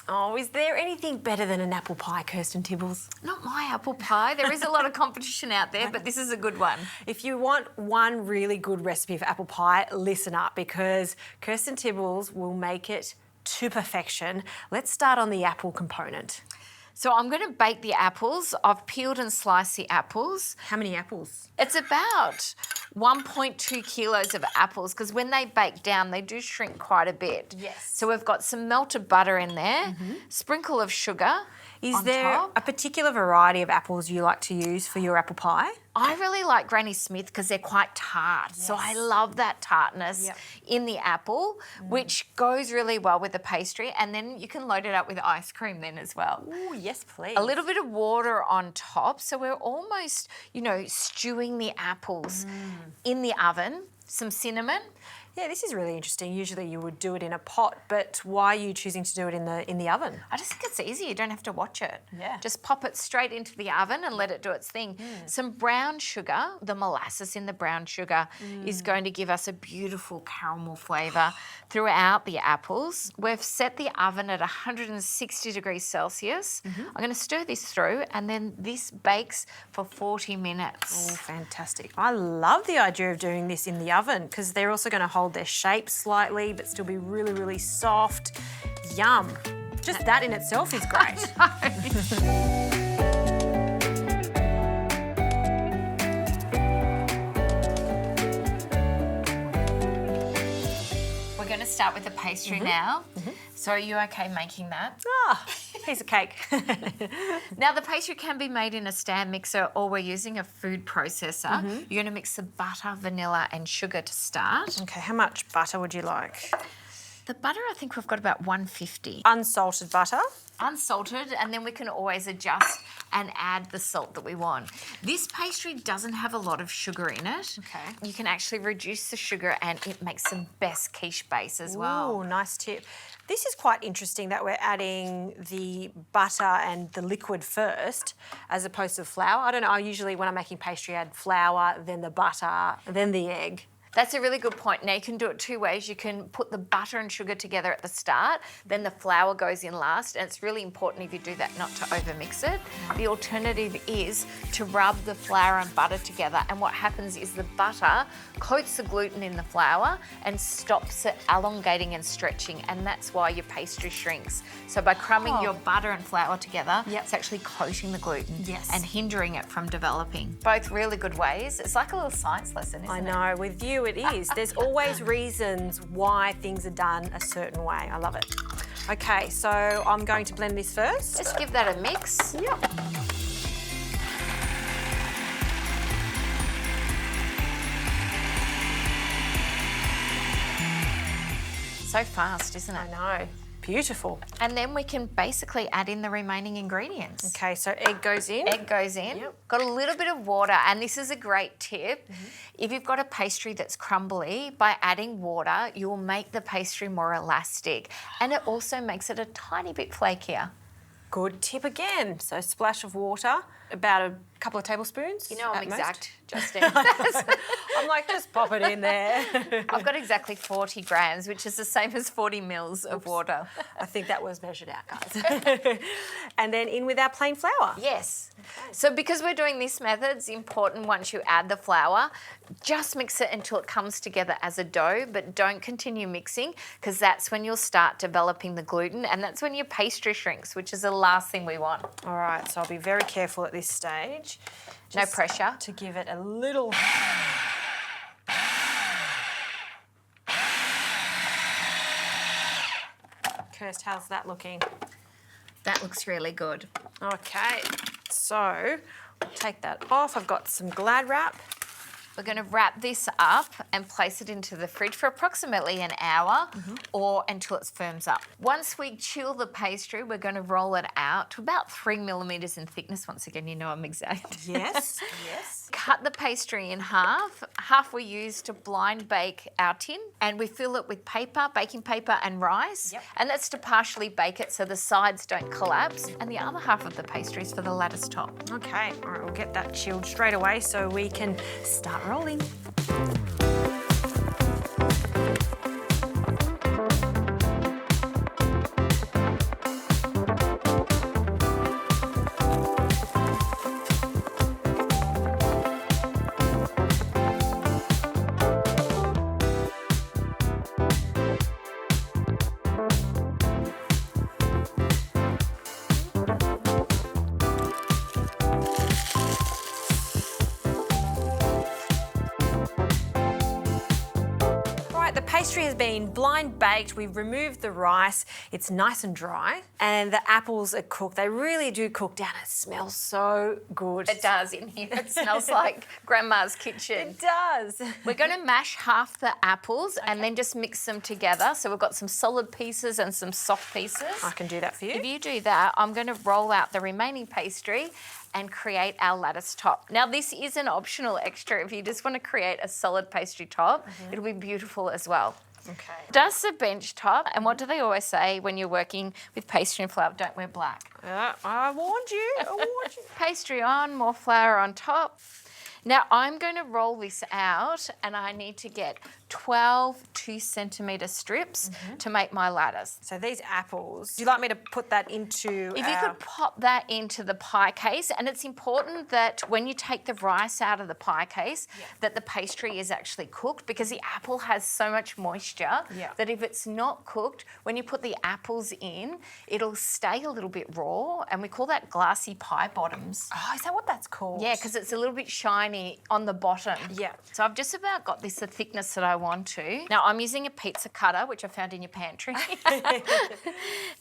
Oh, is there anything better than an apple pie, Kirsten Tibbles? Not my apple pie. There is a lot of competition out there, but this is a good one. If you want one really good recipe for apple pie, listen up because Kirsten Tibbles will make it to perfection. Let's start on the apple component. So I'm going to bake the apples. I've peeled and sliced the apples. How many apples? It's about 1.2 kilos of apples because when they bake down, they do shrink quite a bit. Yes. So we've got some melted butter in there, sprinkle of sugar. Is on there top. a particular variety of apples you like to use for your apple pie? I really like Granny Smith because they're quite tart. Yes. So I love that tartness in the apple, which goes really well with the pastry. And then you can load it up with ice cream then as well. Oh, yes, please. A little bit of water on top. So we're almost, stewing the apples in the oven. Some cinnamon. Yeah, this is really interesting. Usually you would do it in a pot, but why are you choosing to do it in the oven? I just think it's easy. You don't have to watch it. Yeah. Just pop it straight into the oven and let it do its thing. Some brown sugar, the molasses in the brown sugar is going to give us a beautiful caramel flavour throughout the apples. We've set the oven at 160 degrees Celsius. I'm going to stir this through and then this bakes for 40 minutes. Oh, fantastic. I love the idea of doing this in the oven because they're also going to hold their shape slightly but still be really, really soft. Yum. Just that in itself is great. We're going to start with the pastry now. So are you okay making that? Ah, piece of cake. Now the pastry can be made in a stand mixer or we're using a food processor. You're going to mix the butter, vanilla and sugar to start. Okay, how much butter would you like? The butter, I think we've got about 150. Unsalted butter. Unsalted, and then we can always adjust and add the salt that we want. This pastry doesn't have a lot of sugar in it. Okay. You can actually reduce the sugar and it makes some best quiche base as well. Oh, nice tip. This is quite interesting that we're adding the butter and the liquid first as opposed to flour. I don't know, usually when I'm making pastry, I add flour, then the butter, then the egg. That's a really good point. Now you can do it two ways. You can put the butter and sugar together at the start, then the flour goes in last, and it's really important if you do that not to overmix it. The alternative is to rub the flour and butter together, and what happens is the butter coats the gluten in the flour and stops it elongating and stretching, and that's why your pastry shrinks. So by crumbing your butter and flour together, it's actually coating the gluten and hindering it from developing. Both really good ways. It's like a little science lesson, isn't it? I know, with you it is. There's always reasons why things are done a certain way. I love it. Okay, so I'm going to blend this first. Just give that a mix. Yep. So fast, isn't it? I know. Beautiful. And then we can basically add in the remaining ingredients. Okay, so egg goes in. Egg goes in. Got a little bit of water, and this is a great tip. If you've got a pastry that's crumbly, by adding water, you will make the pastry more elastic, and it also makes it a tiny bit flakier. Good tip again. So splash of water, about a couple of tablespoons. You know I'm at most. exact, Justine. I'm like, just pop it in there. I've got exactly 40 grams, which is the same as 40 mils of water. I think that was measured out, guys. And then in with our plain flour. Yes. Okay. So because we're doing this method, it's important once you add the flour, just mix it until it comes together as a dough, but don't continue mixing because that's when you'll start developing the gluten and that's when your pastry shrinks, which is the last thing we want. All right, so I'll be very careful at this stage. No pressure. To give it a little... Kirst, how's that looking? That looks really good. Okay, so I'll take that off. I've got some Glad wrap. We're going to wrap this up and place it into the fridge for approximately an hour or until it firms up. Once we chill the pastry, we're going to roll it out to about 3 millimetres in thickness. Once again, you know I'm exact. Yes, yes. Cut the pastry in half. Half we use to blind bake our tin and we fill it with paper, baking paper and rice. And that's to partially bake it so the sides don't collapse. And the other half of the pastry is for the lattice top. Okay, all right, we'll get that chilled straight away so we can start rolling. pastry has been blind baked. We've removed the rice. It's nice and dry. And the apples are cooked. They really do cook down. It smells so good. It does in here. It smells like grandma's kitchen. It does. We're going to mash half the apples and then just mix them together. So we've got some solid pieces and some soft pieces. I can do that for you. If you do that, I'm going to roll out the remaining pastry and create our lattice top. Now, this is an optional extra. If you just want to create a solid pastry top, it'll be beautiful as well. Okay. Does the bench top, and what do they always say when you're working with pastry and flour? Don't wear black. I warned you. I warned you. Pastry on, more flour on top. Now, I'm going to roll this out and I need to get 12 2-centimetre strips to make my lattice. So these apples, do you like me to put that into If you could pop that into the pie case, and it's important that when you take the rice out of the pie case, that the pastry is actually cooked, because the apple has so much moisture that if it's not cooked, when you put the apples in, it'll stay a little bit raw, and we call that glassy pie bottoms. Oh, is that what that's called? Yeah, because it's a little bit shiny on the bottom. Yeah. So I've just about got this the thickness that I want to. Now I'm using a pizza cutter, which I found in your pantry.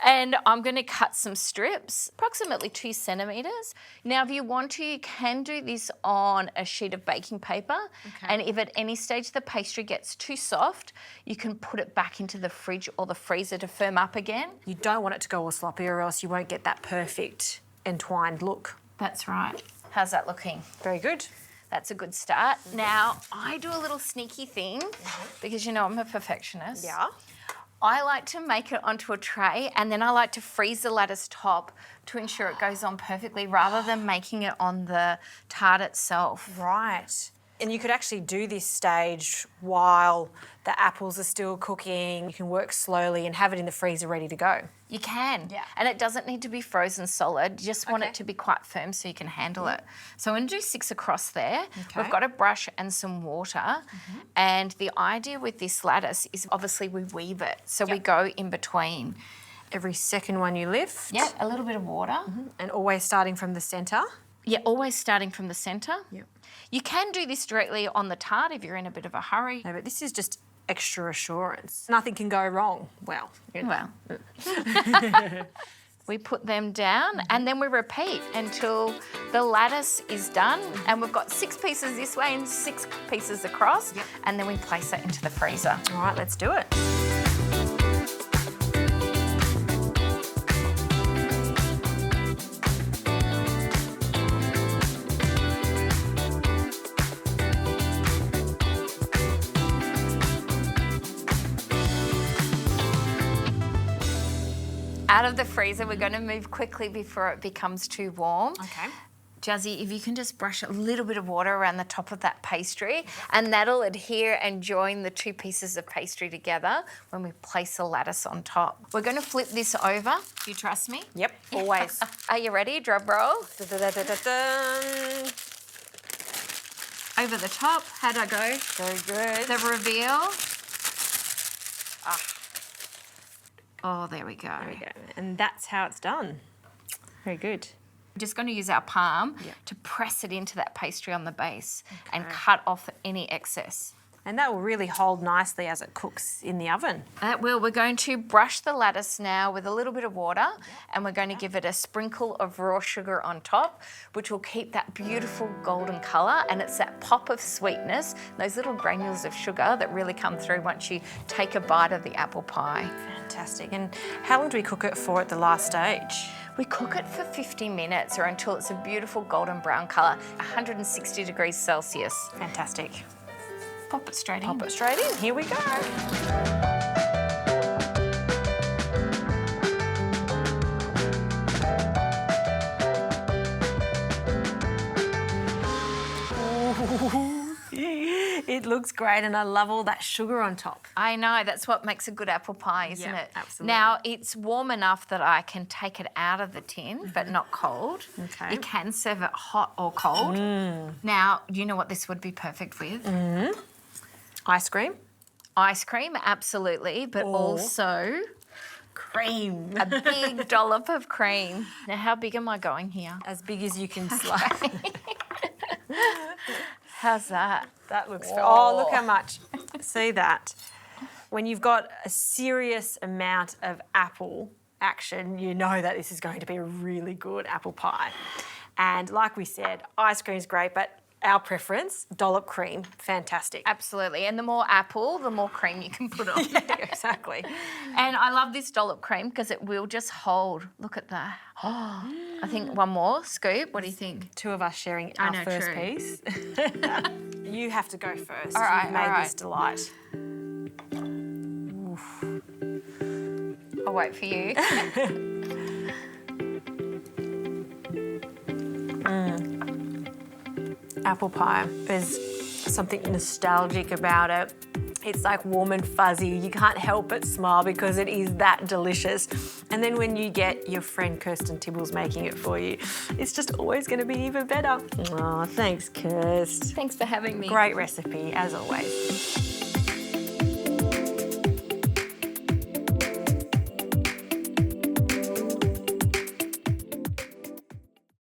And I'm going to cut some strips, approximately 2 centimetres. Now, if you want to, you can do this on a sheet of baking paper. Okay. And if at any stage the pastry gets too soft, you can put it back into the fridge or the freezer to firm up again. You don't want it to go all sloppy, or else you won't get that perfect entwined look. That's right. How's that looking? Very good. That's a good start. Now, I do a little sneaky thing because, you know, I'm a perfectionist. Yeah. I like to make it onto a tray, and then I like to freeze the lattice top to ensure it goes on perfectly, rather than making it on the tart itself. Right. And you could actually do this stage while the apples are still cooking. You can work slowly and have it in the freezer ready to go. You can. Yeah. And it doesn't need to be frozen solid. You just want it to be quite firm so you can handle it. So I'm going to do 6 across there. Okay. We've got a brush and some water. And the idea with this lattice is obviously we weave it. So we go in between. Every second one you lift. Yeah, a little bit of water. And always starting from the centre. Yeah, always starting from the centre. Yep. You can do this directly on the tart if you're in a bit of a hurry. No, but this is just extra assurance. Nothing can go wrong. Well, you know. Well. We put them down and then we repeat until the lattice is done, and we've got 6 pieces this way and 6 pieces across, and then we place it into the freezer. All right, let's do it. Out of the freezer, we're going to move quickly before it becomes too warm. Okay. Jazzy, if you can just brush a little bit of water around the top of that pastry, and that'll adhere and join the 2 pieces of pastry together when we place the lattice on top. We're going to flip this over. Do you trust me? Yep, always. Are you ready? Drum roll. Da-da-da-da-da-dun. Over the top. How'd I go? Very good. The reveal. Oh, there we go. There we go. And that's how it's done. Very good. We're just going to use our palm to press it into that pastry on the base and cut off any excess. And that will really hold nicely as it cooks in the oven. That will. We're going to brush the lattice now with a little bit of water, and we're going to give it a sprinkle of raw sugar on top, which will keep that beautiful golden colour, and it's that pop of sweetness, those little granules of sugar that really come through once you take a bite of the apple pie. Fantastic. And how long do we cook it for at the last stage? We cook it for 50 minutes or until it's a beautiful golden brown colour, 160 degrees Celsius. Fantastic. Pop it straight in. Pop it straight in. Here we go. It looks great, and I love all that sugar on top. I know, that's what makes a good apple pie, isn't Yeah, it? absolutely. Now, it's warm enough that I can take it out of the tin, but not cold. Okay. You can serve it hot or cold. Now, do you know what this would be perfect with? Ice cream. Ice cream, absolutely, but also Cream. a big dollop of cream. Now, how big am I going here? As big as you can slice. How's that? That looks... Oh, look how much. See that? when you've got a serious amount of apple action, you know that this is going to be a really good apple pie. And like we said, ice cream is great, but our preference, dollop cream, fantastic. Absolutely. And the more apple, the more cream you can put on. Yeah, exactly. And I love this dollop cream because it will just hold. Look at that. Oh, I think one more scoop. What do you think? Two of us sharing our first true. piece. You have to go first. All right, You've made all right. this delight. I'll wait for you. Apple pie. There's something nostalgic about it. It's like warm and fuzzy. You can't help but smile because it is that delicious. And then when you get your friend Kirsten Tibbles making it for you, it's just always going to be even better. Oh, thanks, Kirst. Thanks for having me. Great recipe, as always.